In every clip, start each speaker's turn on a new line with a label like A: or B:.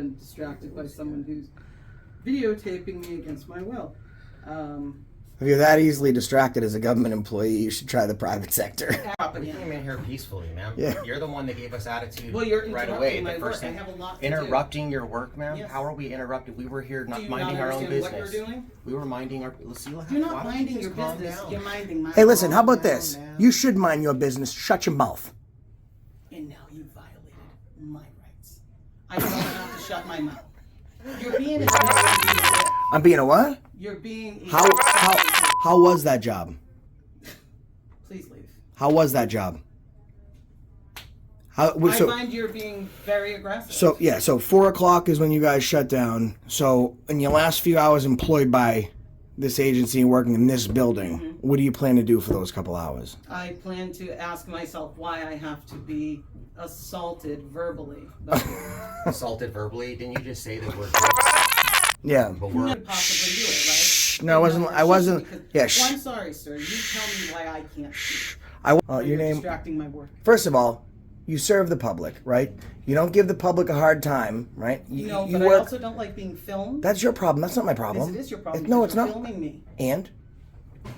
A: been distracted by someone who's videotaping me against my will.
B: If you're that easily distracted as a government employee, you should try the private sector.
C: We came in here peacefully, ma'am.
B: Yeah.
C: You're the one that gave us attitude
A: You're
C: right away.
A: my
C: The
A: work.
C: first thing,
A: I have a lot to
C: interrupting your work, ma'am?
A: Yes.
C: How are we interrupted? We were here
A: Do you
C: minding
A: not
C: our own
A: understand
C: business.
A: what you're doing?
C: We were minding our. Let's see.
A: You're
C: Why
A: not
C: don't
A: minding
C: you
A: your
C: just calm
A: business.
C: down?
A: You're minding my
B: Hey, listen, how about
A: own,
B: this?
A: man.
B: You should mind your business. Shut your mouth.
A: And now you violated my rights. I don't have to shut my mouth. You're being a
B: I'm being a what?
A: You're being
B: How was that job?
A: Please leave.
B: How was that job?
A: I find you're being very aggressive.
B: So 4 o'clock is when you guys shut down. So in your last few hours employed by this agency and working in this building, what do you plan to do for those couple hours?
A: I plan to ask myself why I have to be assaulted verbally.
C: Assaulted verbally? Didn't you just say that we're?
B: Yeah.
C: But
A: You
C: we're.
A: could possibly do it, right?
B: No, I wasn't. Yeah.
A: Well, I'm sorry, sir. You tell me why I can't speak.
B: Your
A: You're
B: name.
A: distracting my work.
B: First of all, you serve the public, right? You don't give the public a hard time, right? You
A: But I also don't like being filmed.
B: That's your problem. That's not my problem.
A: Yes, it is your problem.
B: No,
A: because
B: it's
A: you're
B: not.
A: Filming me.
B: And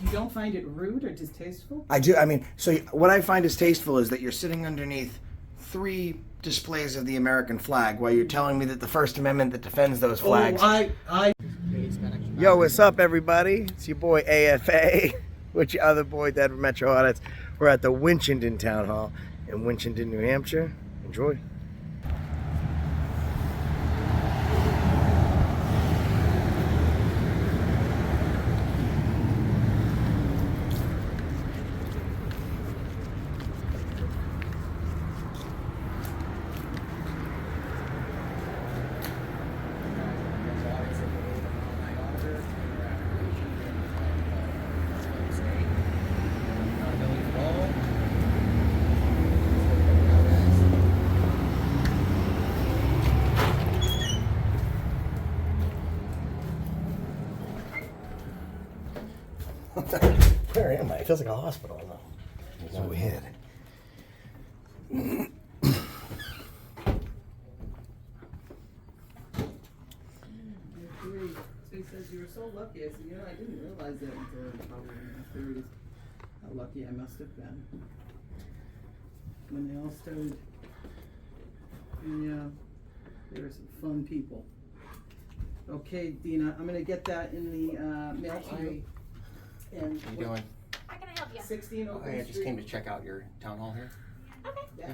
A: You don't find it rude or distasteful?
B: I do. I mean, so what I find distasteful is that you're sitting underneath 3 displays of the American flag while you're telling me that the First Amendment that defends those flags. Yo, what's up, everybody? It's your boy AFA with your other boy, Denver Metro Audits. We're at the Winchendon Town Hall in Winchendon, New Hampshire. Enjoy. Where am I? It feels like a hospital. It's so weird.
A: So he says, you were so lucky. I said, I didn't realize that until probably in my 30s. How lucky I must have been. When they all started. Yeah, they were some fun people. Okay, Dina, I'm going to get that in the mail to you. And
C: How you doing?
D: How can I help you?
A: 16 Oakland
C: I just
A: Street.
C: came to check out your town hall here.
D: Okay.
A: Yeah.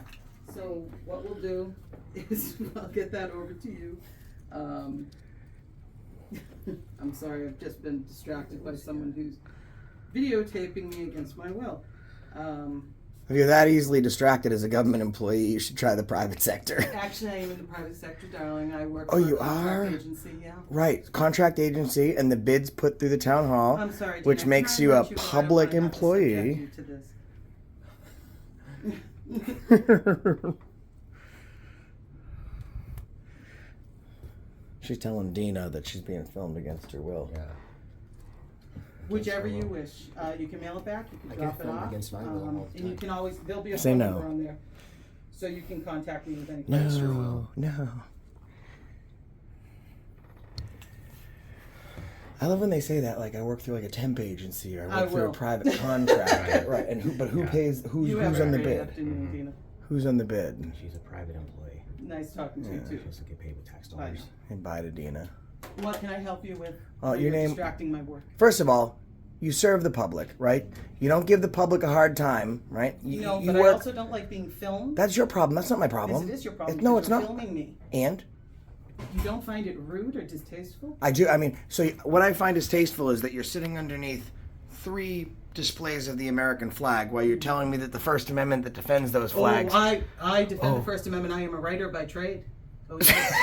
A: So what we'll do is I'll get that over to you. I'm sorry, I've just been distracted by someone who's videotaping me against my will.
B: If you're that easily distracted as a government employee, you should try the private sector.
A: Actually, I am in the private sector, darling. I work
B: Oh,
A: for
B: you
A: a contract
B: are?
A: agency, yeah.
B: Right, contract agency and the bids put through the town hall,
A: I'm sorry, Dina,
B: which
A: can
B: makes
A: I
B: you a
A: let go? I don't
B: public
A: wanna have to
B: employee.
A: subject you to this.
B: She's telling Dina that she's being filmed against her will.
C: Yeah.
A: Whichever you wish. You can mail it back, you can
C: I
A: drop
C: get
A: it
C: filmed
A: off.
C: against my will all the
A: And you
C: time.
A: can always, there'll be a
B: Say
A: phone
B: no.
A: number on there. So you can contact me with any questions.
B: No. I love when they say that, like I work through like a temp agency or I work through a
A: will.
B: private contractor, right? And who pays?
A: You have
B: Who's
A: a
B: on the
A: great
B: bid?
A: afternoon, Dina.
B: Who's on the bid?
C: She's a private employee.
A: Nice talking to you
C: She
A: too.
C: doesn't get paid with tax
A: Bye.
C: dollars.
B: And bye to Dina.
A: What can I help you with?
B: Oh, your
A: You're
B: name-
A: distracting my work.
B: First of all, you serve the public, right? You don't give the public a hard time, right? You
A: But I
B: work.
A: also don't like being filmed.
B: That's your problem. That's not my
A: Yes,
B: problem.
A: it is your problem.
B: No,
A: because
B: it's
A: you're
B: not.
A: Filming me.
B: And
A: You don't find it rude or distasteful?
B: I do. I mean, so what I find distasteful is that you're sitting underneath 3 displays of the American flag while you're telling me that the First Amendment that defends those flags.
A: I defend the First Amendment. I am a writer by trade. Oh, yes.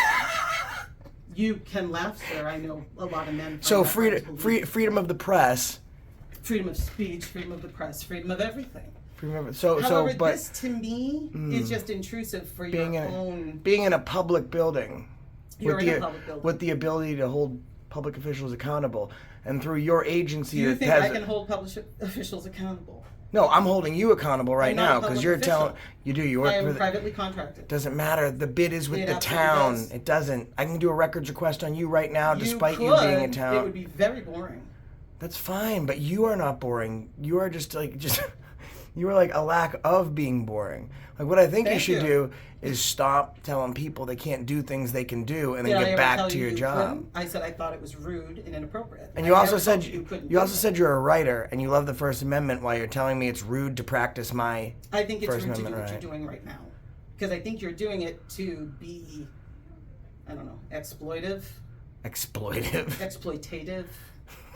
A: You can laugh, sir. I know a lot of men.
B: So
A: find that hard to believe.
B: freedom of the press.
A: Freedom of speech, freedom of the press, freedom of everything.
B: However,
A: However,
B: but
A: this to me is just intrusive for
B: being
A: your
B: in
A: own.
B: being in a public building,
A: You're in a public building.
B: with the ability to hold public officials accountable, and through your agency
A: Do you
B: that
A: think
B: has
A: I can hold public officials accountable?
B: No, I'm holding you accountable right
A: I'm not a
B: now because
A: public
B: you're
A: official.
B: telling you do you work
A: I am
B: for the,
A: privately contracted.
B: doesn't matter. The bid is with
A: It
B: the
A: absolutely
B: town.
A: does.
B: It doesn't. I can do a records request on you right now, despite you
A: could,
B: being a
A: It
B: town.
A: would be very boring.
B: That's fine, but you are not boring. You are just you are like a lack of being boring. Like what I think you
A: Thank
B: should
A: you.
B: do is stop telling people they can't do things they can do and then
A: Did I
B: get
A: ever
B: back
A: tell
B: to
A: you
B: your
A: you
B: job.
A: couldn't? I said I thought it was rude and inappropriate.
B: And
A: I
B: you also
A: never
B: said
A: told you couldn't
B: you
A: do
B: also
A: it.
B: said you're a writer and you love the First Amendment while you're telling me it's rude to practice my
A: I think it's
B: First
A: rude to do
B: Amendment
A: what
B: right.
A: you're doing right now. Because I think you're doing it to be, I don't know, exploitative,
B: exploitative.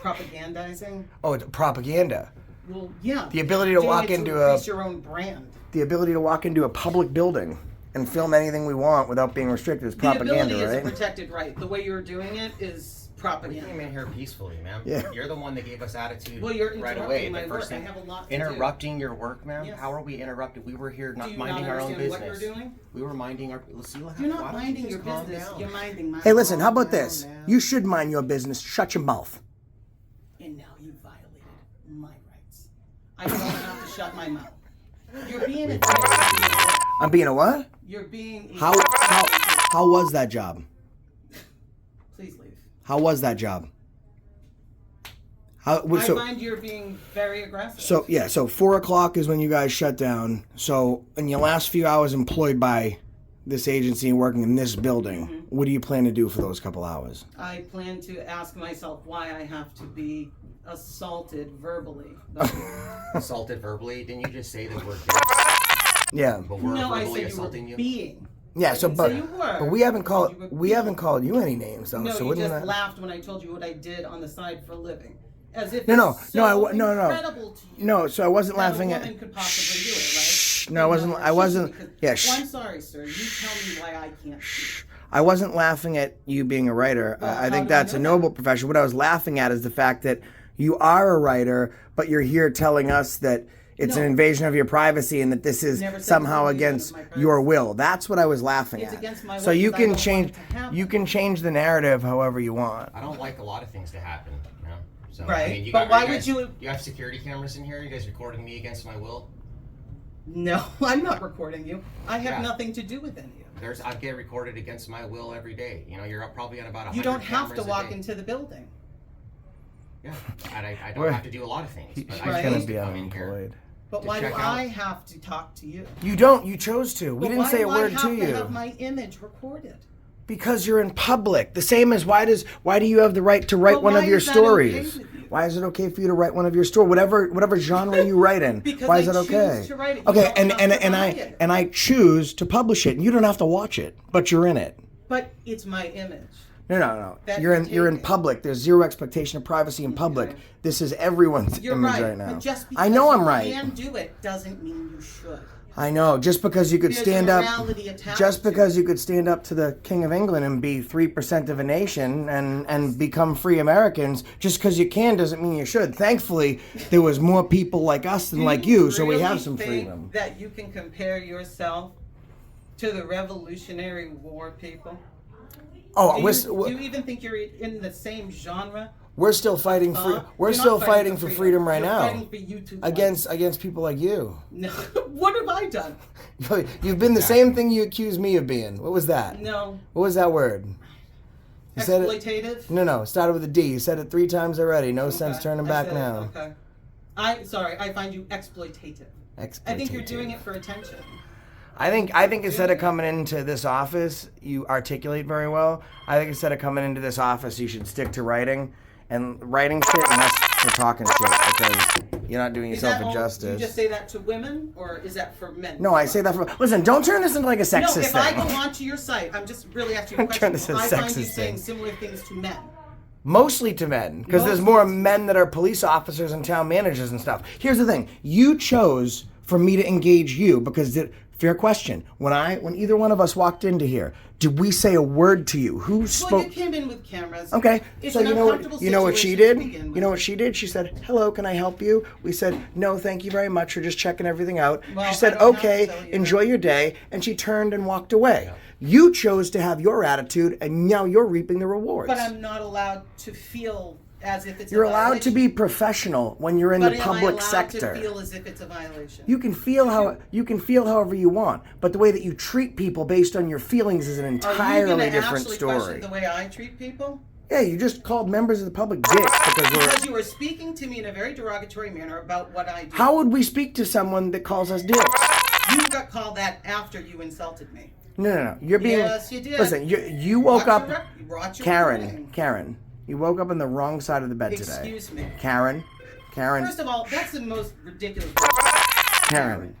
A: propagandizing.
B: Oh, it's propaganda.
A: Well, yeah.
B: The ability to
A: doing
B: walk
A: it to
B: into a
A: increase your own brand.
B: the ability to walk into a public building and film anything we want without being restricted is propaganda,
A: the ability is a
B: right?
A: protected right. The way you're doing it is
C: We
A: propaganda.
C: came in here peacefully, ma'am.
B: Yeah.
C: You're the one that gave us attitude
A: Well, you're
C: right
A: interrupting
C: away.
A: my
C: The
A: work.
C: first
A: I
C: thing,
A: have a lot to
C: interrupting your work, ma'am.
A: Yes.
C: How are we interrupted? We were here
A: Do
C: not
A: you
C: minding
A: not
C: our own
A: understand
C: business.
A: what you're doing?
C: We were minding our. Lucille,
A: You're
C: why
A: not
C: don't you
A: minding
C: just
A: your
C: calm
A: business.
C: down?
A: You're minding mine.
B: Hey, listen, how about
C: Calm
B: this?
C: down, man.
B: You should mind your business. Shut your mouth.
A: And now you violated my rights. I don't have to shut my mouth. You're being a
B: I'm being a what?
A: You're being a
B: How was that job?
A: Please leave.
B: How was that job?
A: I find you're being very aggressive.
B: So 4 o'clock is when you guys shut down. So in your last few hours employed by this agency and working in this building, what do you plan to do for those couple hours?
A: I plan to ask myself why I have to be assaulted verbally.
C: Assaulted verbally? Didn't you just say that we're dicks?
B: Yeah.
C: But we're
A: No, I
C: verbally
A: said you were
C: assaulting you?
A: being.
B: Yeah, so
A: didn't
B: but
A: say you were.
B: but we haven't
A: I
B: called
A: said you were
B: we
A: being.
B: haven't called you any names though.
A: No,
B: so
A: you
B: wouldn't
A: just
B: that
A: laughed when I told you what I did on the side for a living. As if
B: No,
A: it's
B: no,
A: so
B: no,
A: incredible to you
B: No, so I wasn't
A: that
B: laughing
A: a
B: at
A: woman could possibly do it, right?
B: No, I wasn't I wasn't yeah,
A: Well, I'm sorry, sir. You tell me why I can't speak.
B: I wasn't laughing at you being a writer.
A: Well,
B: I
A: how
B: think
A: do I
B: that's a
A: know
B: noble
A: that?
B: profession. What I was laughing at is the fact that you are a writer, but you're here telling us that it's an
A: No.
B: invasion of your privacy and that this is
A: Never said
B: somehow
A: it's an invasion
B: against
A: of my privacy.
B: your will. That's what I was laughing
A: It's
B: at.
A: against my
B: so
A: will
B: you
A: because I
B: can
A: don't
B: change
A: want it to happen.
B: you can change the narrative however you want.
C: I don't like a lot of things to happen. You know? So,
A: Right,
C: I mean,
A: but why would you-
C: You have security cameras in here? You guys recording me against my will?
A: No, I'm not recording you. I have
C: Yeah.
A: nothing to do with any of it.
C: I get recorded against my will every day. You know, you're probably on about 100
A: You don't have to
C: cameras a
A: walk
C: day.
A: into the building.
C: Yeah, and I don't
B: We're-
C: have to do a lot of things.
B: He's
C: But
A: Right.
C: I
B: gonna
C: choose
B: be
C: to come in here.
B: unemployed.
A: But
C: To
A: why do
C: check out.
A: I have to talk to you?
B: You don't. You chose to. We
A: But
B: didn't
A: why
B: say a
A: do I
B: word
A: have
B: to you.
A: Have my image recorded.
B: Because you're in public. The same as why do you have the right to write
A: But
B: one
A: why
B: of your
A: is that okay
B: stories?
A: with you?
B: Why is it okay for you to write one of your stories? Whatever genre you write in.
A: Because
B: why is
A: I
B: it okay?
A: choose to write it. You
B: Okay,
A: don't
B: and
A: have
B: and
A: to
B: and
A: buy
B: I
A: it.
B: and I choose to publish it. And you don't have to watch it, but you're in it.
A: But it's my image.
B: No.
A: That
B: You're
A: you're
B: in
A: taking.
B: public. There's zero expectation of privacy in public.
A: Okay.
B: This is everyone's
A: You're
B: image
A: right.
B: right now.
A: But just because
B: I know
A: you
B: I'm right.
A: can do it doesn't mean you should.
B: I know. Just because you could
A: There's
B: stand
A: a
B: up,
A: morality attached
B: just
A: to
B: because
A: it.
B: you could stand up to the King of England and be 3% of a nation and become free Americans, just because you can doesn't mean you should. Thankfully, there was more people like us than like you, so we
A: really
B: have some
A: think
B: freedom.
A: That you can compare yourself to the Revolutionary War people?
B: Oh,
A: Do you even think you're in the same genre?
B: we're still fighting for
A: Huh?
B: we're
A: You're
B: still
A: not
B: fighting for freedom right
A: You're
B: now
A: Fighting for you to
B: against people like you.
A: No. What have I done?
B: You've been the same thing you accused me of being. What was that?
A: No.
B: What was that word? You said it.
A: Exploitative?
B: No. It started with a D. You said it 3 times already. No sense
A: Okay,
B: turning
A: I
B: back
A: said it,
B: now.
A: Okay. I find you exploitative. I think you're doing it for attention.
B: I think instead of coming into this office, you articulate very well. I think instead of coming into this office, you should stick to writing and writing shit and less for talking shit because you're not doing
A: Is
B: yourself
A: that
B: a
A: all,
B: justice.
A: do you just say that to women, or is that for men?
B: No, I say that for. Listen, don't turn this into like a
A: No,
B: sexist
A: if I
B: thing.
A: go onto your site, I'm just really asking you a
B: Don't turn
A: question.
B: this into
A: I
B: a
A: find you
B: sexist
A: saying
B: thing.
A: similar things to men.
B: Mostly to men, because there's
A: Mostly
B: more
A: to
B: men that are police officers and town managers and stuff. Here's the thing: you chose for me to engage you because fair question. When either one of us walked into here, did we say a word to you? Who
A: Well,
B: spoke?
A: you came in with cameras.
B: Okay,
A: It's
B: so
A: an
B: you know what
A: uncomfortable
B: she
A: situation
B: did?
A: to begin with.
B: You know what she did? She said, "Hello, can I help you?" We said, "No, thank you very much. We're just checking everything out."
A: Well,
B: she said,
A: I don't have to
B: "Okay,
A: tell you
B: enjoy
A: that.
B: your day," and she turned and walked away. You chose to have your attitude, and now you're reaping the rewards.
A: But I'm not allowed to feel as if it's
B: You're
A: a
B: allowed to
A: violation.
B: be professional when you're in
A: But
B: the
A: am I
B: public
A: allowed
B: sector.
A: to feel as if it's a violation?
B: You can feel however you want, but the way that you treat people based on your feelings is an
A: Are you
B: entirely
A: going to
B: different
A: actually
B: story.
A: question the way I treat people?
B: Yeah, you just called members of the public dicks
A: Because you were speaking to me in a very derogatory manner about what I do.
B: How would we speak to someone that calls us dicks?
A: You got called that after you insulted me.
B: No. You're being.
A: Yes, you did.
B: Listen, you woke up.
A: Watch your
B: Karen,
A: recording.
B: Karen, you woke up on the wrong side of the bed today.
A: Excuse me.
B: Karen.
A: First of all, that's the most ridiculous.
B: Karen.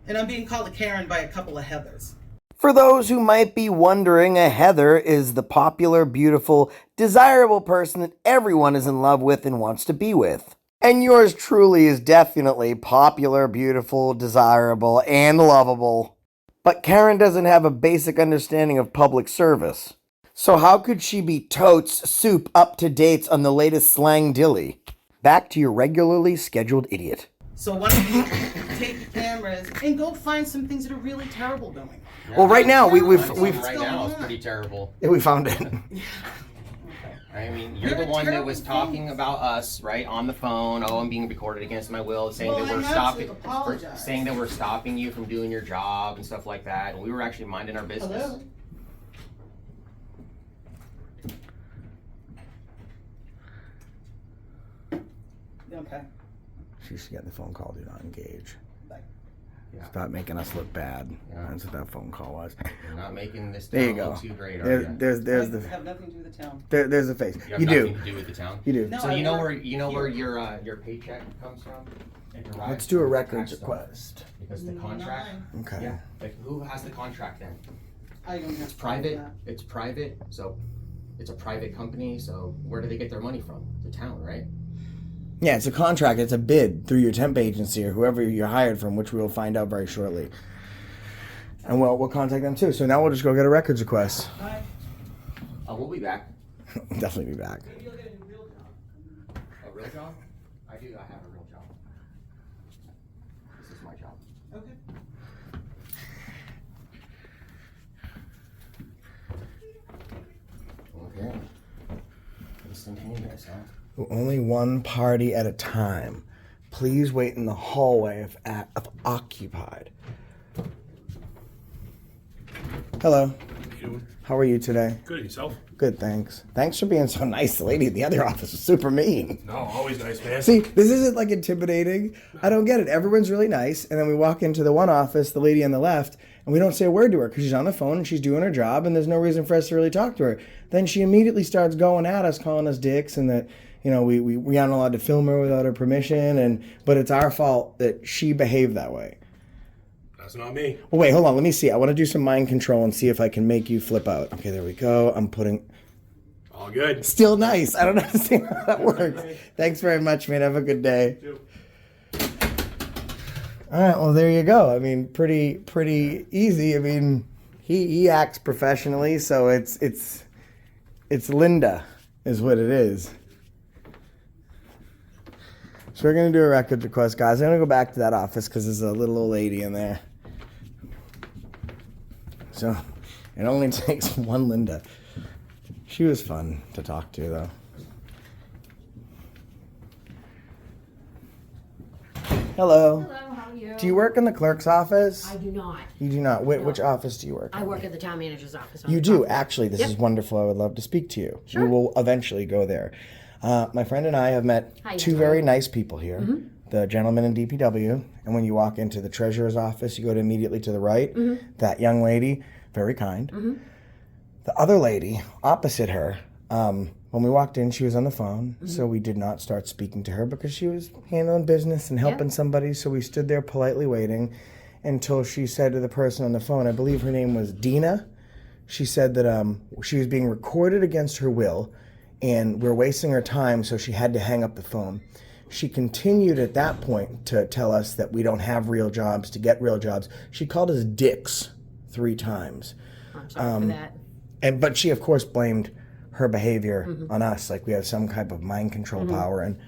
A: And I'm being called a Karen by a couple of Heathers.
B: For those who might be wondering, a Heather is the popular, beautiful, desirable person that everyone is in love with and wants to be with. And yours truly is definitely popular, beautiful, desirable, and lovable. But Karen doesn't have a basic understanding of public service. So how could she be totes soup up to dates on the latest slang dilly? Back to your regularly scheduled idiot.
A: So why don't you take the cameras and go find some things that are really terrible going on?
C: Yeah,
B: Well, right now, we've
C: right now it's pretty terrible.
B: we found it.
C: I mean, you're the one that was talking about us, right, on the phone. Oh, I'm being recorded against my will, saying that we're stopping you from doing your job and stuff like that. And we were actually minding our business.
A: Hello? Okay.
B: She should get the phone call, do not engage.
A: Bye.
C: Yeah.
B: Stop making us look bad.
C: Yeah.
B: That's what that phone call was.
C: You're not making this
B: There you
C: town
B: go.
C: look too great, are
B: There's
C: you?
B: the
A: have nothing to do with the town.
B: there's the face.
C: You have
B: You
C: nothing
B: do.
C: to do with the town.
B: You do.
A: No,
C: So
A: I
C: you know
A: work
C: where
A: here.
C: your paycheck comes from? It derives
B: Let's do a
C: from the
B: records
C: tax
B: request.
C: Because the contract.
B: Okay.
C: Yeah. Like who has the contract then?
A: I don't have
C: It's
A: to do
C: private.
A: that.
C: It's private. So it's a private company. So where do they get their money from? The town, right?
B: Yeah, it's a contract. It's a bid through your temp agency or whoever you're hired from, which we will find out very shortly. And we'll contact them too. So now we'll just go get a records request.
A: Bye.
C: We'll be back.
B: Definitely be back.
A: Maybe you'll get a real job.
C: A real job? I have a real job. This is my job.
A: Okay.
C: Okay. Instantaneous, huh?
B: Only one party at a time. Please wait in the hallway if occupied. Hello. How are you today?
D: Good, yourself?
B: Good, thanks. Thanks for being so nice. The lady in the other office was super mean.
D: No, always nice, man.
B: See, this isn't like intimidating. I don't get it. Everyone's really nice. And then we walk into the one office, the lady on the left, and we don't say a word to her because she's on the phone and she's doing her job and there's no reason for us to really talk to her. Then she immediately starts going at us, calling us dicks and that, you know, we aren't allowed to film her without her permission. But it's our fault that she behaved that way.
D: That's not me.
B: Well, wait, hold on. Let me see. I want to do some mind control and see if I can make you flip out. Okay, there we go. I'm putting...
D: All good.
B: Still nice. I don't understand how that works. Thanks very much, man. Have a good day.
D: You.
B: All right, well, there you go. I mean, pretty easy. I mean, he acts professionally, so it's Linda is what it is. So we're going to do a record request, guys. I'm going to go back to that office because there's a little old lady in there. So it only takes one Linda. She was fun to talk to, though. Hello.
E: Hello, how are you?
B: Do you work in the clerk's office?
E: I do not.
B: You do not. Which office do you work in?
E: I work at the town manager's office.
B: You do, actually. This is wonderful. I would love to speak to you.
E: Sure.
B: We will eventually go there. My friend and I have met
E: Hi,
B: two
E: Natalie.
B: very nice people here. The gentleman in DPW, and when you walk into the treasurer's office, you go to immediately to the right. That young lady, very kind. The other lady, opposite her, when we walked in, she was on the phone, so we did not start speaking to her because she was handling business and helping somebody, so we stood there politely waiting until she said to the person on the phone, I believe her name was Dina, she said that she was being recorded against her will, and we're wasting her time, so she had to hang up the phone. She continued at that point to tell us that we don't have real jobs, to get real jobs. She called us dicks 3 times.
E: I'm sorry for that.
B: But she, of course, blamed her behavior on us, like we have some type of mind control power. And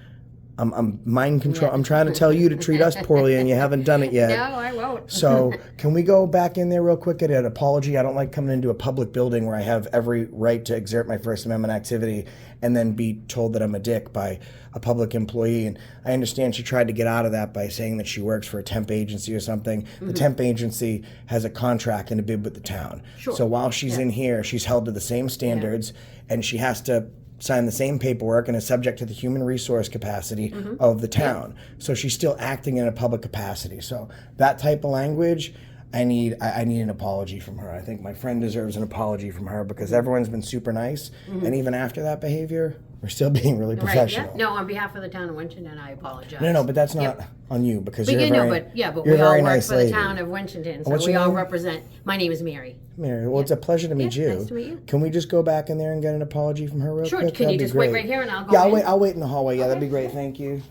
B: I'm mind control. I'm trying to tell you to treat us poorly, and you haven't done it yet.
E: No, I won't.
B: So can we go back in there real quick at an apology? I don't like coming into a public building where I have every right to exert my First Amendment activity and then be told that I'm a dick by a public employee. And I understand she tried to get out of that by saying that she works for a temp agency or something. Mm-hmm. The temp agency has a contract and a bid with the town.
E: Sure.
B: So while she's in here, she's held to the same standards, and she has to sign the same paperwork and is subject to the human resource capacity of the town. So she's still acting in a public capacity. So that type of language, I need an apology from her. I think my friend deserves an apology from her because everyone's been super nice, and even after that behavior, we're still being really professional.
E: Right, yeah. No, on behalf of the town of Winchendon, I apologize.
B: No, but that's not on you because
E: But
B: you're
E: you
B: very,
E: know, but
B: you're
E: we
B: a
E: all
B: very
E: work
B: nice
E: for
B: lady.
E: the town of Winchendon, so
B: What's
E: we
B: your
E: all
B: name?
E: represent. My name is Mary.
B: Mary, well, it's a pleasure to meet
E: Yeah,
B: you.
E: nice to meet you.
B: Can we just go back in there and get an apology from her real
E: Sure.
B: quick?
E: Can you
B: That'd be
E: just wait
B: great.
E: right here and I'll go
B: Yeah,
E: in?
B: I'll wait in the hallway. Yeah, that'd be great. Thank you.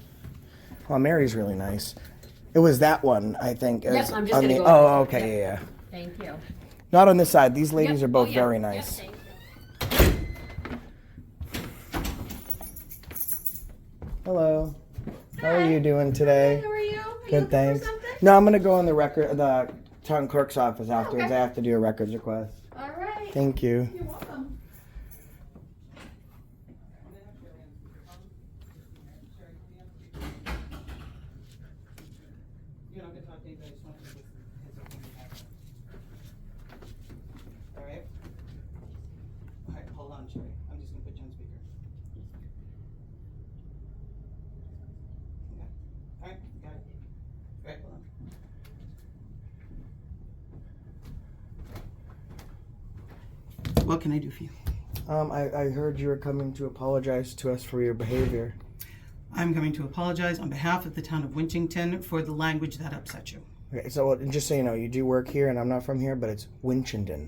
B: Well, Mary's really nice. It was that one, I think.
E: Yep, I'm just
B: on
E: gonna
B: the,
E: go
B: Oh,
E: in.
B: okay, yeah.
E: Thank you.
B: Not on this side. These ladies
E: Yep.
B: are both
E: Oh, yeah.
B: very
E: Yep,
B: nice.
E: thank you.
B: Hello. How are you doing today?
E: How are you?
B: Good, thanks. No, I'm gonna go in the town clerk's office afterwards.
E: Okay.
B: I have to do a records request.
E: All right.
B: Thank you.
E: You're welcome.
A: You're not gonna talk to anybody, I just want to listen to his opinion. All right? All right, hold on, Sherry. I'm just gonna put you on speaker. Okay. All right, got it. All right, hold on. What can I do for you?
B: I heard you were coming to apologize to us for your behavior.
A: I'm coming to apologize on behalf of the town of Winchendon for the language that upset you.
B: Okay, so just so you know, you do work here, and I'm not from here, but it's Winchendon.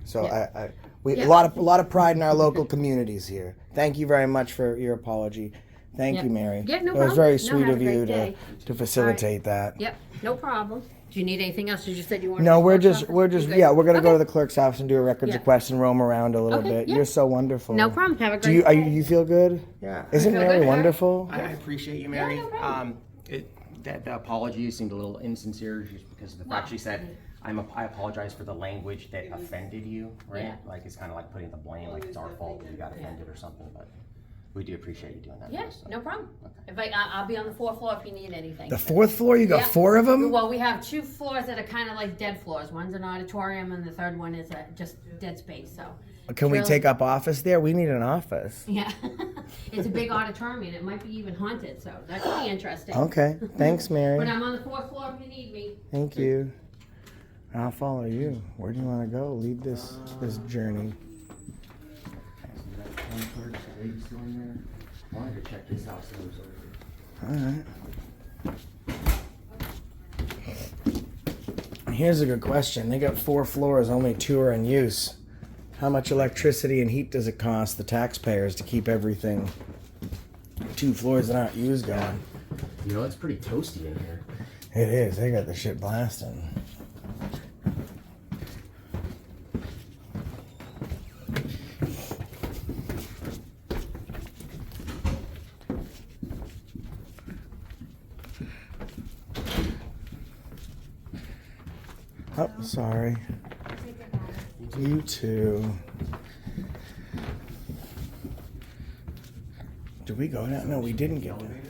B: So
E: Yeah.
B: we
E: Yeah.
B: a lot of pride in our local communities here. Thank you very much for your apology. Thank
E: Yeah.
B: you, Mary.
E: Yeah, no
B: It was
E: problem.
B: very
E: No,
B: sweet
E: have
B: of
E: a
B: you
E: great day.
B: to facilitate that.
E: Yep. No problem. Do you need anything else? You just said you wanted.
B: No,
E: to
B: we're
E: close
B: just
E: off?
B: we're
E: You
B: just
E: good?
B: yeah, we're gonna go to
E: Okay.
B: the clerk's office and do a records
E: Yeah.
B: request and roam around a little
E: Okay,
B: bit.
E: yeah.
B: You're so wonderful.
E: No problem. Have a great
B: Do you
E: day.
B: you feel good?
C: Yeah.
B: Isn't
E: feel
B: Mary
E: good.
B: wonderful?
C: I appreciate you, Mary.
E: no problem.
C: The apology seemed a little insincere just because of the fact she said, I apologize for the language that offended you, right?
E: Yeah.
C: Like it's kind of like putting the blame, like it's our fault that you got offended or something, but we do appreciate you doing that.
E: Yeah,
C: so.
E: no problem. If I'll be on the 4th floor if you need anything.
B: The 4th floor, you got
E: Yeah.
B: 4 of them?
E: Well, we have 2 floors that are kind of like dead floors. One's an auditorium, and the third one is just dead space. So.
B: Can we
E: Really?
B: take up office there? We need an office.
E: Yeah, it's a big auditorium, and it might be even haunted. So that could be interesting.
B: Okay. Thanks, Mary.
E: But I'm on the 4th floor if you need me.
B: Thank you. I'll follow you. Where do you want to go? Lead this journey.
C: I wanted to check this house
B: All right. Here's a good question. They got 4 floors, only 2 are in use. How much electricity and heat does it cost the taxpayers to keep everything 2 floors that aren't used going?
C: You know, it's pretty toasty in here.
B: It is. They got the shit blasting. Oh, sorry. You too. Did we go down? No, we didn't get down.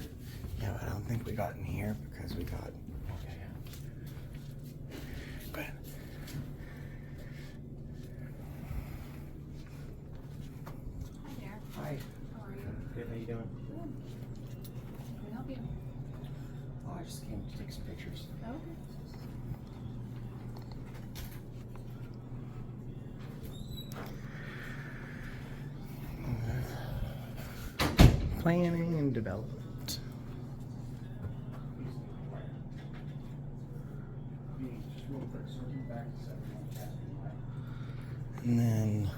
B: Yeah, but I don't think we got in here because we got. Okay. Go ahead.
E: Hi there.
C: Hi.
E: How are you?
C: Good, how you doing?
E: Can I help you?
C: Oh, I just came to take some pictures.
E: Okay.
B: Planning and development. And then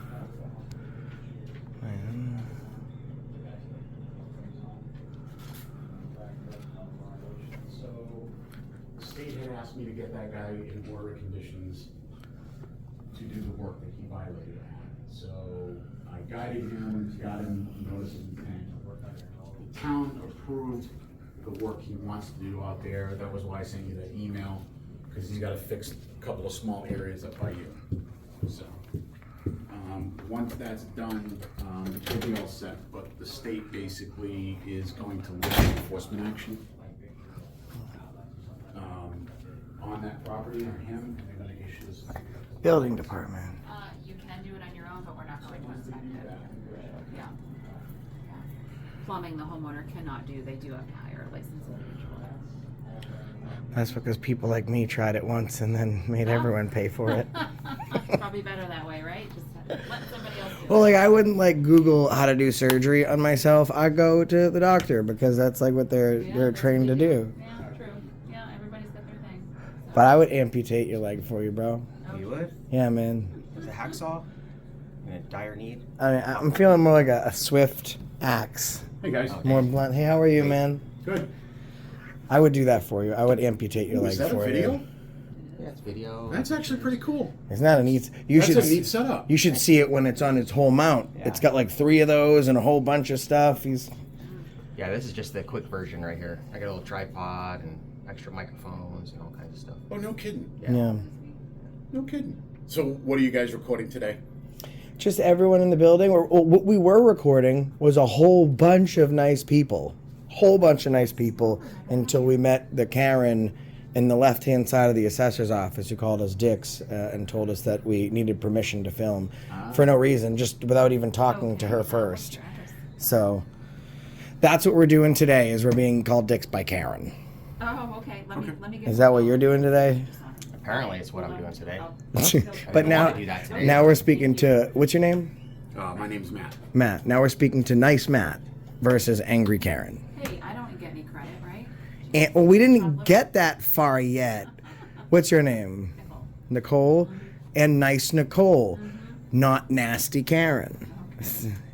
D: So, the state had asked me to get that guy in order conditions to do the work that he violated. So, I guided him, got him notice of intent. The town approved the work he wants to do out there. That was why I sent you that email, because he's gotta fix a couple of small areas up by you. So, once that's done, it should be all set, but the state basically is going to lift enforcement action on that property, on him, and they're gonna issue this.
B: Building department.
F: You can do it on your own, but we're not going to inspect it. Yeah. Yeah. Plumbing, the homeowner cannot do, they do have to hire a licensed individual.
B: That's because people like me tried it once and then made everyone pay for it.
F: Probably better that way, right? Just let somebody else do it.
B: Well, like I wouldn't like Google how to do surgery on myself. I go to the doctor because that's like what they're
F: that's
B: trained to
F: what
B: do.
F: Yeah, true. Yeah, everybody's got their thing. So.
B: But I would amputate your leg for you, bro.
C: You would?
B: Yeah, man.
C: With a hacksaw? In a dire need?
B: I mean, I'm feeling more like a swift axe.
D: Hey, guys.
C: Okay.
B: More blunt. Hey, how are you, man?
D: Good.
B: I would do that for you. I would amputate your leg
D: Is that a
B: for
D: video?
B: you.
C: Yeah, it's video.
D: That's actually pretty cool.
B: It's not a neat.
D: That's a neat setup.
B: You should see it when it's on its whole mount.
C: Yeah.
B: It's got like 3 of those and a whole bunch of stuff.
C: Yeah, this is just the quick version right here. I got a little tripod and extra microphones and all kinds of stuff.
D: Oh, no kidding.
B: Yeah.
D: No kidding. So what are you guys recording today?
B: Just everyone in the building. What we were recording was a whole bunch of nice people. Whole bunch of nice people until we met the Karen in the left-hand side of the assessor's office who called us dicks and told us that we needed permission to film for no reason, just without even talking to her first. So that's what we're doing today, is we're being called dicks by Karen.
F: Oh, okay. Let me get.
B: Is that what you're doing today?
C: Apparently, it's what I'm doing today.
B: But
C: I wanna do that today.
B: now we're speaking to, what's your name?
D: My name's Matt.
B: Matt. Now we're speaking to nice Matt versus angry Karen.
F: Hey, I don't get any credit, right?
B: And well, we didn't get that far yet. What's your name? Nicole. And nice Nicole, not nasty Karen.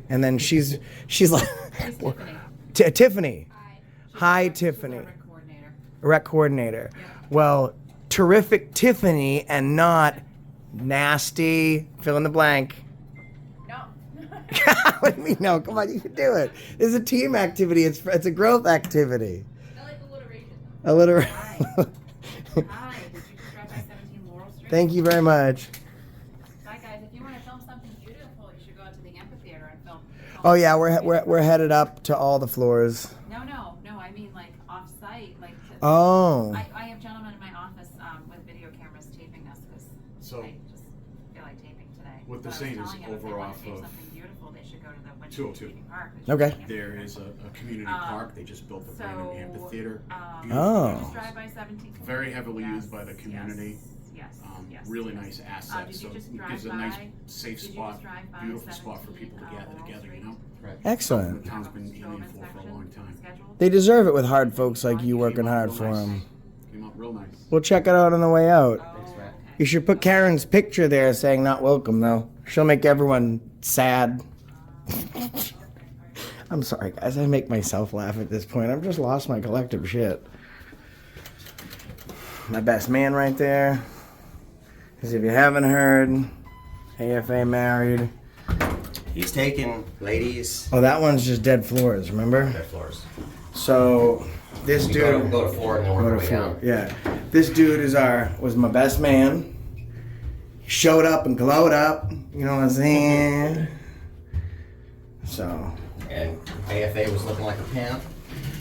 B: And then she's like
F: Who's Tiffany?
B: Tiffany. Hi,
F: She's
B: Tiffany.
F: our rec coordinator.
B: Rec coordinator. Well, terrific Tiffany and not nasty. Fill in the blank.
F: No.
B: What do you mean? No, come on, you can do it. It's a team activity. It's a growth activity.
F: I like alliteration.
B: Alliteration.
F: Hi. Hi. Did you just drive by 17 Laurel Street?
B: Thank you very much.
F: Hi guys. If you want to film something beautiful, you should go out to the amphitheater and film.
B: Oh yeah, we're headed up to all the floors.
F: No. I mean like off-site, like.
B: Oh.
F: I have gentlemen in my office with video cameras taping us because
D: So-
F: I just feel like taping today.
D: What they're
F: So I was
D: saying is
F: telling them if they
D: over
F: wanna
D: off
F: tape
D: of
F: something beautiful, they should go to the Winchendon
D: 202.
F: Community Park.
B: Okay.
D: There is a community park. They just built a brand new amphitheater.
B: Oh.
D: Beautiful.
F: Just drive by 17.
D: Very heavily used by the community.
F: Yes.
D: Really nice asset.
F: Did
D: So
F: you just
D: it
F: drive
D: gives a nice,
F: by?
D: safe
F: Did you
D: spot,
F: just drive by
D: beautiful spot for
F: 17,
D: people to gather
F: Laurel
D: together, you
F: Street?
D: know?
B: Excellent.
D: The town's been aiming for a long time.
F: Scheduled?
B: They deserve it with hard folks like you working hard for them.
D: Came out real nice.
B: We'll check it out on the way out.
F: Oh, okay.
B: You should put Karen's picture there saying not welcome though. She'll make everyone sad. I'm sorry guys, I make myself laugh at this point. I've just lost my collective shit. My best man right there. Because if you haven't heard, AFA married.
C: He's taken, ladies.
B: Oh, that one's just dead floors, remember?
C: Dead floors.
B: So this
C: We
B: dude
C: go to 4 and then work our way down.
B: Yeah. This dude was my best man. He showed up and glowed up. You know what I'm saying? So
C: And AFA was looking like a pimp.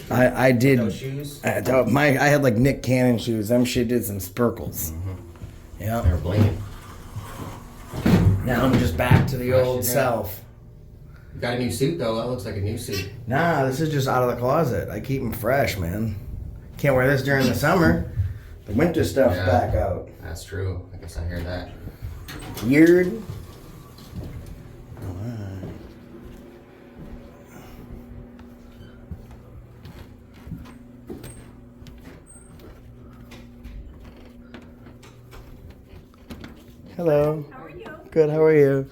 B: I did.
C: Those shoes.
B: I had like Nick Cannon shoes. Them shit did some sparkles.
C: They
B: Yeah.
C: were blinging.
B: Now I'm just back to the old
C: Fresh again.
B: self.
C: Got a new suit though. That looks like a new suit.
B: Nah, this is just out of the closet. I keep them fresh, man. Can't wear this during the summer. The winter stuff's
C: Yeah.
B: back out.
C: That's true. I guess I hear that.
B: Weird. Hello.
G: How are you?
B: Good, how are you?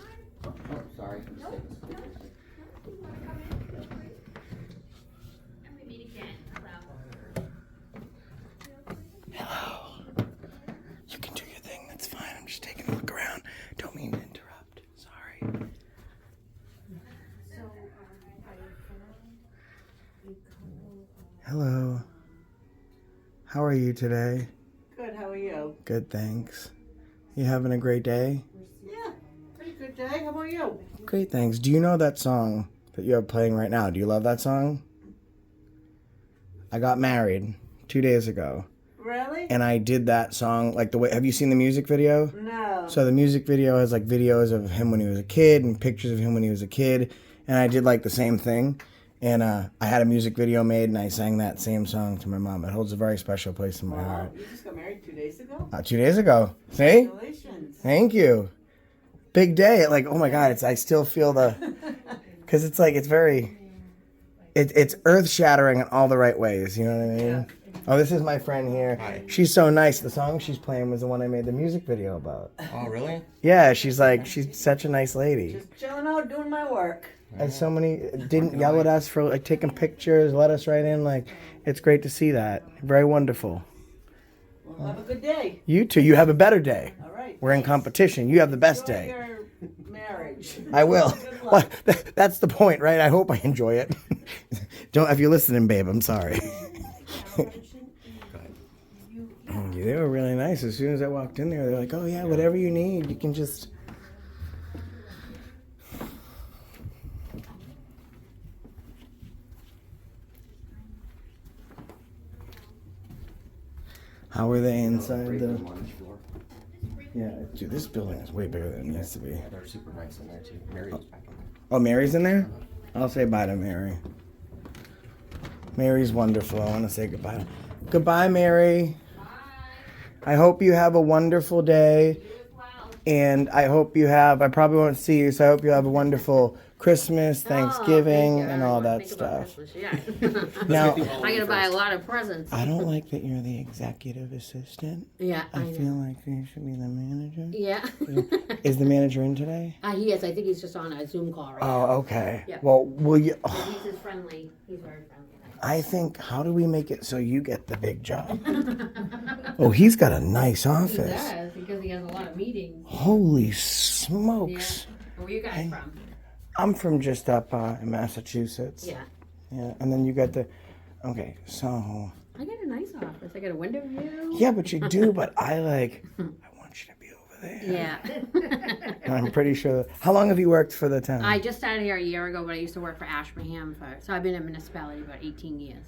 C: Oh, sorry.
G: And we meet again.
B: Hello. You can do your thing, that's fine. I'm just taking a look around. Don't mean to interrupt. Sorry.
G: So, I found a
B: Hello. How are you today?
A: Good, how are you?
B: Good, thanks. You having a great day?
A: Yeah, pretty good day. How about you?
B: Great, thanks. Do you know that song that you have playing right now? Do you love that song? I got married 2 days ago.
A: Really?
B: And I did that song, like the way, have you seen the music video?
A: No.
B: So the music video has like videos of him when he was a kid and pictures of him when he was a kid. And I did like the same thing. And I had a music video made and I sang that same song to my mom. It holds a very special place in my heart.
A: You just got married 2 days ago?
B: 2 days ago. See?
A: Congratulations.
B: Thank you. Big day. Like, oh my God, I still feel because it's like, it's very, it's earth shattering in all the right ways. You know what I mean?
A: Yeah.
B: Oh, this is my friend here.
C: Hi.
B: She's so nice. The song she's playing was the one I made the music video about.
C: Oh, really?
B: Yeah, she's such a nice lady.
A: Just chilling out, doing my work.
B: And so many didn't yell at us for like taking pictures, let us right in. Like, it's great to see that. Very wonderful.
A: Well, have a good day.
B: You too. You have a better day.
A: All right.
B: We're in competition. You have the best
A: Enjoy
B: day.
A: your marriage.
B: I will.
A: Good
B: Well,
A: luck.
B: that's the point, right? I hope I enjoy it. Don't, if you're listening, babe, I'm sorry. They were really nice. As soon as I walked in there, they're like, "Oh yeah, whatever you need, you can just." How are they inside the? Yeah, dude, this building is way bigger than it needs to be.
C: Yeah, they're super nice in there too. Mary was back in there.
B: Oh, Mary's in there? I'll say bye to Mary. Mary's wonderful. I want to say goodbye. Goodbye, Mary. I hope you have a wonderful day. And I hope you have, I probably won't see you, so I hope you have a wonderful Christmas, Thanksgiving, and all that stuff.
E: Yeah.
B: Now,
E: I'm gonna buy a lot of presents.
B: I don't like that you're the executive assistant.
E: Yeah, I
B: I feel
E: know.
B: like you should be the manager.
E: Yeah.
B: Is the manager in today?
E: He is. I think he's just on a Zoom call right
B: Oh,
E: now.
B: okay.
E: Yeah.
B: Well, will you?
E: But he's just friendly. He's very friendly.
B: I think, how do we make it so you get the big job? Oh, he's got a nice
E: He
B: office.
E: does because he has a lot of meetings.
B: Holy
E: Yeah.
B: smokes.
E: Where are you guys from?
B: I'm from just up in Massachusetts.
E: Yeah.
B: Yeah, and then you got okay, so.
E: I got a nice office. I got a window view.
B: Yeah, but you do, but I want you to be over there.
E: Yeah.
B: And I'm pretty sure. How long have you worked for the town?
E: I just started here a year ago, but I used to work for Ashburnham so I've been in municipality about 18 years.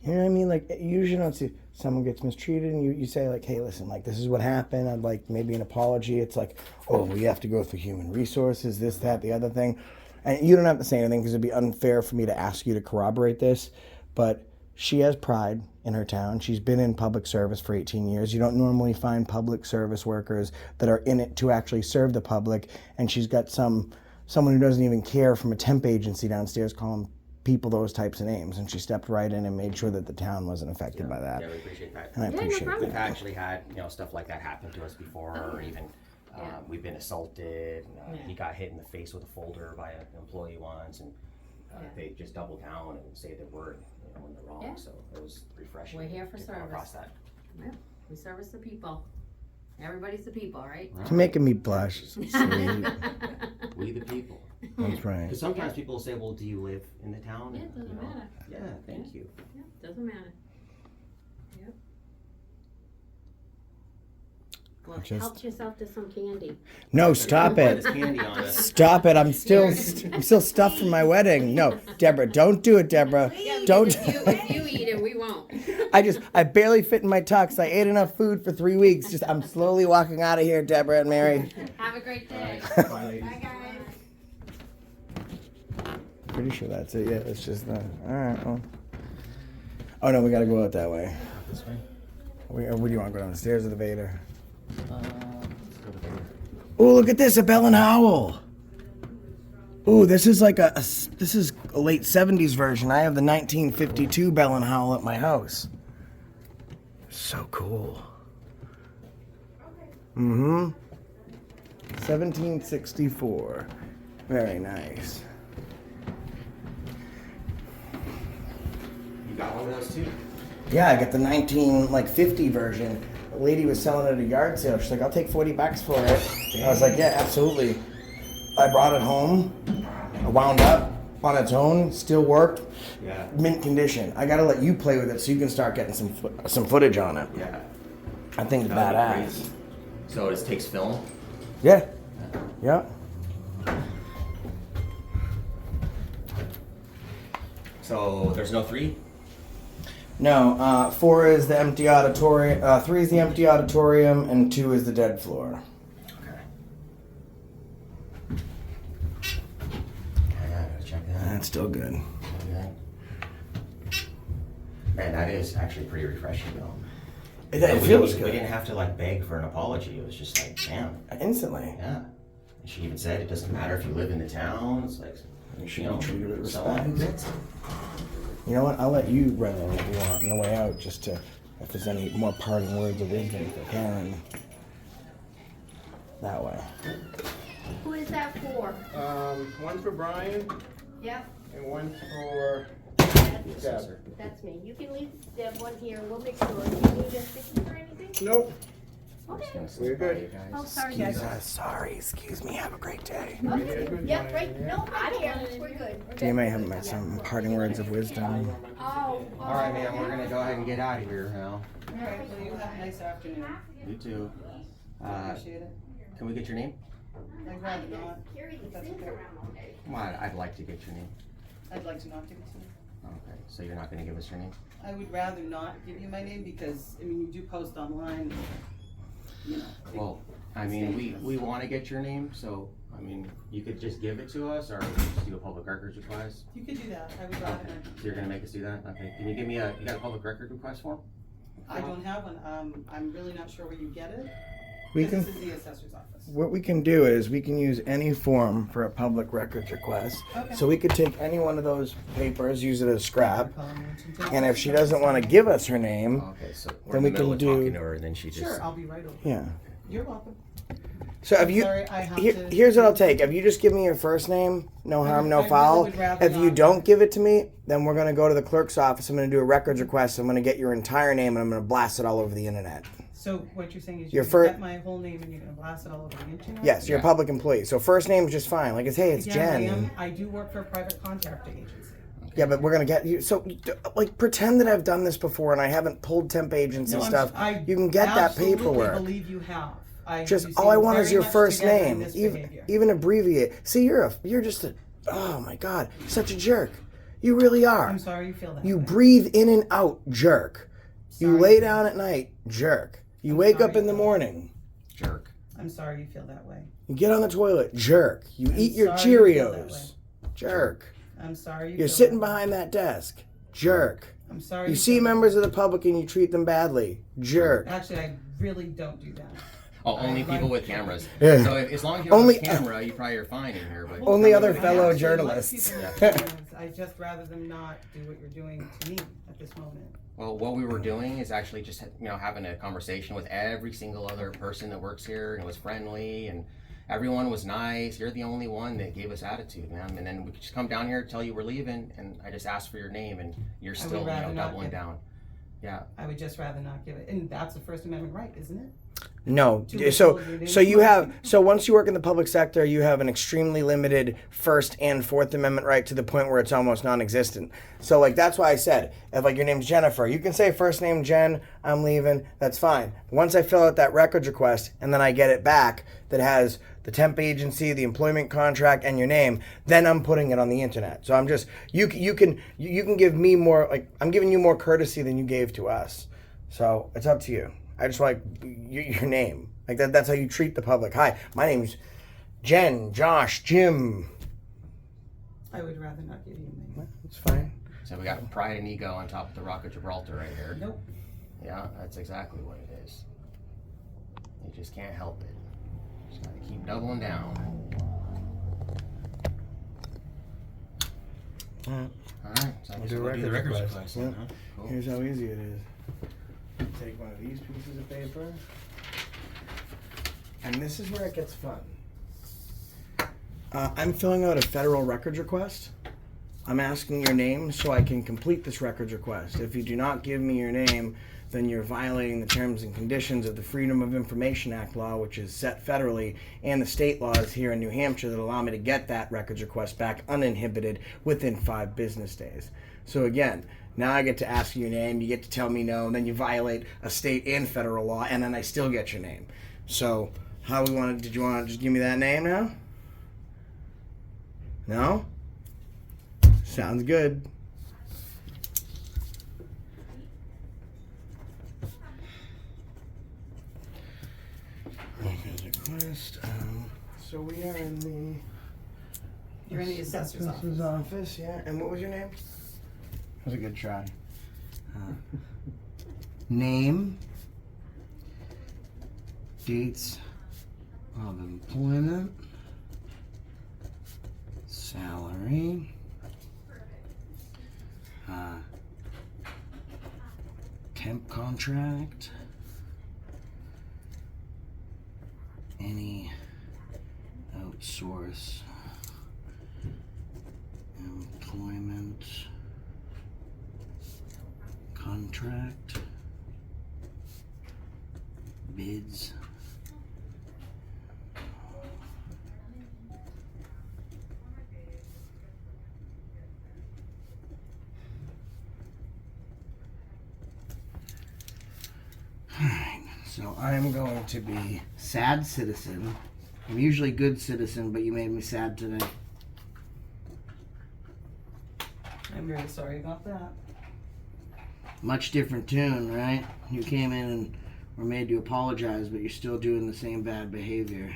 B: You know what I mean? Like, usually don't see someone gets mistreated and you say, like, hey, listen, like, this is what happened. I'd like maybe an apology. It's like, oh, we have to go through human resources, this, that, the other thing. And you don't have to say anything because it'd be unfair for me to ask you to corroborate this. But she has pride in her town. She's been in public service for 18 years. You don't normally find public service workers that are in it to actually serve the public. And she's got someone who doesn't even care from a temp agency downstairs calling people those types of names, and she stepped right in and made sure that the town wasn't affected by that.
C: Yeah, we appreciate that.
B: And I appreciate
E: problem.
C: We've
B: that.
C: actually had stuff like that happen to us before, or even we've been assaulted. He got hit in the face with a folder by an employee once, and they just double down and say that we're in the wrong.
E: Yeah.
C: So it was refreshing.
E: We're here for
C: to come
E: service.
C: across that.
E: Yeah. We service the people. Everybody's the people, right?
B: You're making me blush. Sweet.
C: We the people.
B: That's right.
C: Because sometimes people will say, "Well, do you live in the town?"
E: Yeah, it doesn't matter.
C: Yeah, thank you.
E: Yeah, doesn't matter. Yep. Well,
B: Just-
E: help yourself to some candy.
B: No, stop
C: There's
B: it.
C: candy on us.
B: Stop it. I'm still stuffed from my wedding. No, Deborah, don't do it, Deborah. Don't.
E: If you eat it, we won't.
B: I barely fit in my tux. I ate enough food for 3 weeks. I'm slowly walking out of here, Deborah and Mary.
E: Have a great day.
C: Bye, ladies.
B: Pretty sure that's it. Yeah, it's just that. All right. Well. Oh no, we gotta go out that way.
C: This way.
B: Where do you want to go down the stairs or the Vader?
C: Let's go to Vader.
B: Oh, look at this, a Bell and Howell. Ooh, this is like this is a late 70s version. I have the 1952 Bell and Howell at my house. So cool. Mm-hmm. 1764. Very nice.
C: You got one of those too?
B: Yeah, I got the 1950 version. The lady was selling it at a yard sale. She's like, I'll take $40 for it. I was like, yeah, absolutely. I brought it home. I wound on its own still worked.
C: Yeah.
B: Mint condition. I gotta let you play with it so you can start getting some footage on it.
C: Yeah.
B: I think it's
C: That would be
B: badass.
C: crazy. So it just takes film?
B: Yeah. Yeah.
C: So there's no 3?
B: No, 4 is the empty auditorium, 3 is the empty auditorium, and 2 is the dead floor.
C: Okay. I gotta check that out.
B: That's still good.
C: Okay. Man, that is actually pretty refreshing though.
B: It
C: we
B: feels
C: We
B: good.
C: didn't have to like beg for an apology. It was just like, damn.
B: Instantly.
C: Yeah. And she even said it doesn't matter if you live in the town. It's like,
B: You should be treated with
C: someone who
B: respect.
C: gets it.
B: You know what? I'll let you run it if you want on the way out, just to, if there's any more parting words of wisdom for Karen. That way.
E: Who is that for?
B: One for Brian
E: Yep,
B: and one for Deb.
E: that's me. You can leave Deb one here, we'll make sure. Do you need a sticky or anything?
B: Nope.
E: Okay.
B: We're good.
E: Oh, sorry,
B: Excuse
E: guys.
B: us. Sorry. Excuse me. Have a great day.
E: Okay, yep, right, no, I don't care, we're good.
B: You may have met some parting words of wisdom.
E: Oh.
C: All right, man. We're gonna go ahead and get out of here now.
A: All right, well, you have a nice afternoon.
C: You too.
A: Appreciate it.
C: Can we get your name?
A: I'd rather not.
E: Carry
A: if
E: these
A: that's
E: things
A: okay.
E: around all day.
C: Come on. I'd like to get your name.
A: I'd like to not give it to you.
C: Okay. So you're not gonna give us your name?
A: I would rather not give you my name because, I mean, you do post online, you know.
C: Well, I mean, we want to get your name, so I mean, you could just give it to us, or we could just do a public records request.
A: You could do that, I would rather
C: Okay.
A: not.
C: So you're gonna make us do that? Okay. Can you give me you got a public record request form?
A: I don't have one, I'm really not sure where you get it.
B: We
A: Because
B: can.
A: this is the assessor's office.
B: What we can do is we can use any form for a public records request.
A: Okay.
B: So we could take any one of those papers, use it as scrap,
A: Call them Winchendon.
B: and if she doesn't want to give us her name,
C: Okay. So we're
B: Then
C: in
B: we
C: the middle
B: can
C: of
B: do-
C: talking to her, and then she just.
A: Sure, I'll be right over.
B: yeah.
A: You're welcome.
B: So if you,
A: Sorry, I have
B: here,
A: to-
B: here's what I'll take. If you just give me your first name, no harm, no
A: I really
B: foul.
A: would rather
B: If you
A: not.
B: don't give it to me, then we're gonna go to the clerk's office. I'm gonna do a records request. I'm gonna get your entire name and I'm gonna blast it all over the internet.
A: So what you're saying is
B: Your
A: you're
B: fir-
A: gonna get my whole name and you're gonna blast it all over the internet?
B: Yes, you're a
C: Yeah.
B: public employee. So first name's just fine. Like it's hey, it's Jen.
A: I do work for a private contracting agency.
B: Yeah, but we're gonna get you. So, like, pretend that I've done this before and I haven't pulled temp agents and stuff. You can get that paperwork.
A: I believe you have.
B: Just
A: You
B: all I
A: seem
B: want is
A: very
B: your
A: much
B: first
A: together in
B: name,
A: this
B: even
A: behavior.
B: abbreviate. See, you're just a. Oh my God, such a jerk. You really are.
A: I'm sorry you feel that
B: You
A: way.
B: breathe in and out, jerk. You
A: Sorry.
B: lay down at night, jerk. You
A: I'm
B: wake
A: sorry
B: up in
A: you
B: the
A: feel
B: morning.
C: Jerk.
A: I'm sorry you feel that way.
B: You get on the toilet, jerk. You
A: I'm
B: eat your
A: sorry you feel that
B: Cheerios, jerk.
A: I'm sorry you
B: You're
A: feel
B: sitting
A: that way.
B: behind that desk, jerk.
A: I'm sorry
B: You see
A: feel that
B: members of the public and you treat them badly, jerk.
A: way. Actually, I really don't do that.
C: Oh, only
A: I
C: people
A: like-
C: with cameras.
B: Yeah.
C: So as long as you have
B: Only-
C: a camera, you probably are fine in here. But
B: Only other
A: I
B: fellow
A: actually
B: journalists.
A: Like people with cameras. I just rather them not do what you're doing to me at this moment.
C: well, what we were doing is actually just having a conversation with every single other person that works here, and it was friendly, and everyone was nice. You're the only one that gave us attitude, man. And then we could just come down here, tell you we're leaving, and I just asked for your name, and you're
A: would
C: still
A: rather not
C: doubling
A: get-
C: down. Yeah.
A: I would just rather not give it. And that's a First Amendment right, isn't it?
B: No.
A: To
B: So
A: withhold your name
B: so you
A: from
B: have
A: us.
B: so once you work in the public sector, you have an extremely limited First and Fourth Amendment right to the point where it's almost non-existent. So like that's why I said if like your name's Jennifer, you can say first name Jen, I'm leaving, that's fine. Once I fill out that records request and then I get it back that has the temp agency, the employment contract, and your name, then I'm putting it on the internet. So I'm just you can give me more, like I'm giving you more courtesy than you gave to us. So it's up to you. I just like your name. Like that's how you treat the public. Hi, my name's Jen, Josh, Jim.
A: I would rather not give you a name.
B: It's fine.
C: So we got pride and ego on top of the Rock of Gibraltar right here.
A: Nope.
C: Yeah, that's exactly what it is. You just can't help it. Just gotta keep doubling down.
B: Alright.
C: Alright, so I guess
B: do
C: we'll do the
B: records
C: records
B: request.
C: request then,
B: Yep.
C: huh? Cool.
B: Here's how easy it is. Take one of these pieces of paper. And this is where it gets fun. I'm filling out a federal records request. I'm asking your name so I can complete this records request. If you do not give me your name, then you're violating the terms and conditions of the Freedom of Information Act law, which is set federally, and the state laws here in New Hampshire that allow me to get that records request back uninhibited within 5 business days. So again, now I get to ask you your name, you get to tell me no, and then you violate a state and federal law, and then I still get your name. So how we want to, did you want to just give me that name now? No? Sounds good. Request. So we are in the.
A: You're in the assessor's office.
B: office, yeah. And what was your name? That was a good try. Name. Dates of employment. Salary. Temp contract. Any outsource employment contract, bids, alright, so I'm going to be sad citizen. I'm usually good citizen, but you made me sad today.
A: I'm very sorry about that.
B: Much different tune, right? You came in and were made to apologize, but you're still doing the same bad behavior.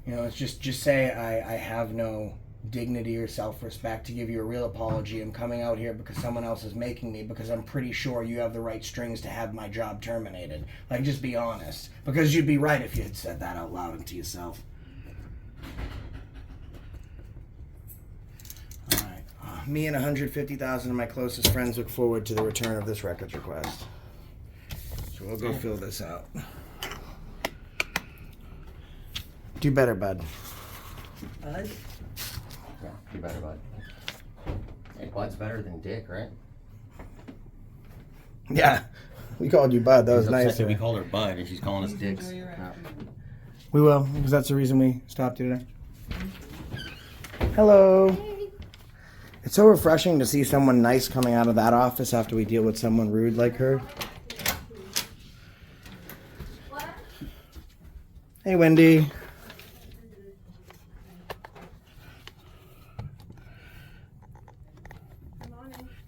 B: You know, it's just say I have no dignity or self-respect to give you a real apology. I'm coming out here because someone else is making me, because I'm pretty sure you have the right strings to have my job terminated. Like, just be honest. Because you'd be right if you had said that out loud and to yourself. Alright. Me and 150,000 of my closest friends look forward to the return of this records request. So we'll go fill this out. Do better, bud.
A: Bud?
C: Yeah, you better, bud. Hey, bud's better than dick, right?
B: Yeah, we called you bud. That was
C: She's upset
B: nice.
C: that we called her bud and she's calling us dicks.
A: Enjoy your afternoon.
B: We will, because that's the reason we stopped you today. Hello. It's so refreshing to see someone nice coming out of that office after we deal with someone rude like her. Hey, Wendy.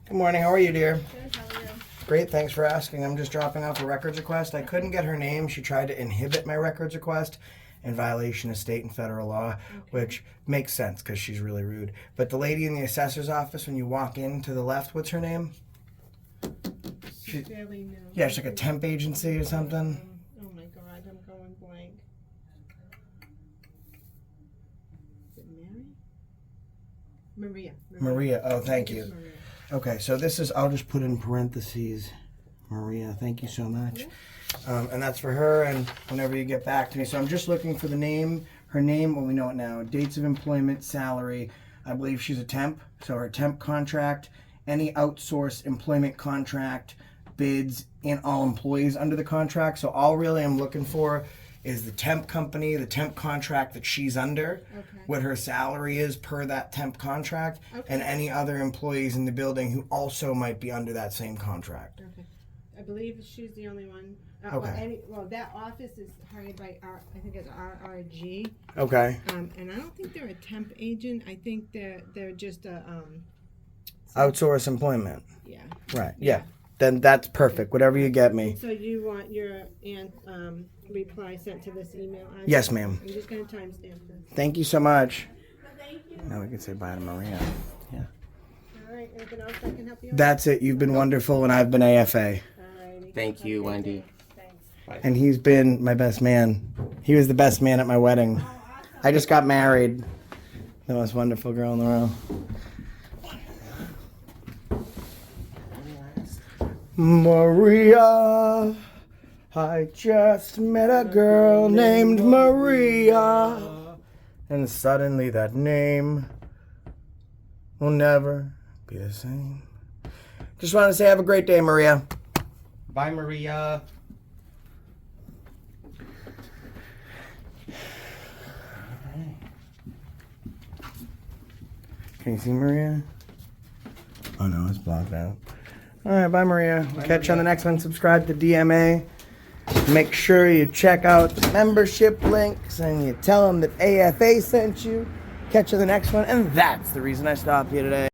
B: Good morning. How are you, dear?
G: Good, how are you?
B: Great, thanks for asking. I'm just dropping off a records request. I couldn't get her name. She tried to inhibit my records request in violation of state and federal law, which makes sense because she's really rude. But the lady in the assessor's office, when you walk in to the left, what's her name?
G: Fairly new.
B: Yeah, she's like a temp agency or something.
G: Oh my god, I'm going blank. Is it Mary?
B: Maria. Oh, thank you.
G: Maria.
B: Okay, so this is, I'll just put in parentheses, Maria. Thank you so much. And that's for her, and whenever you get back to me. So I'm just looking for the name, her name, well, we know it now, dates of employment, salary. I believe she's a temp, so her temp contract, any outsourced employment contract, bids, and all employees under the contract. So all really I'm looking for is the temp company, the temp contract that she's under, what her salary is per that temp contract, and any other employees in the building who also might be under that same contract.
G: Okay. I believe she's the only one.
B: Okay.
G: Well, that office is hired by I think it's RRG.
B: Okay.
G: And I don't think they're a temp agent. I think they're just a
B: Outsource employment.
G: yeah.
B: Right. Yeah. Then that's perfect. Whatever you get me.
G: So you want your reply sent to this email?
B: Yes, ma'am.
G: I'm just gonna timestamp this.
B: Thank you so much.
G: Thank you.
B: Now we can say bye to Maria. Yeah.
G: All right. Anything else I can help you with?
B: That's it. You've been wonderful, and I've been AFA.
G: Alrighty.
C: Thank you, Wendy.
G: Thanks.
B: And he's been my best man. He was the best man at my wedding. I just got married. The most wonderful girl in the world. Maria, I just met a girl named Maria, and suddenly that name will never be the same. Just want to say have a great day, Maria.
C: Bye, Maria.
B: Can you see Maria? Oh no, it's blocked out. All right, bye, Maria. We'll catch you on the next one. Subscribe to DMA. Make sure you check out the membership links and you tell them that AFA sent you. Catch you on the next one. And that's the reason I stopped you today.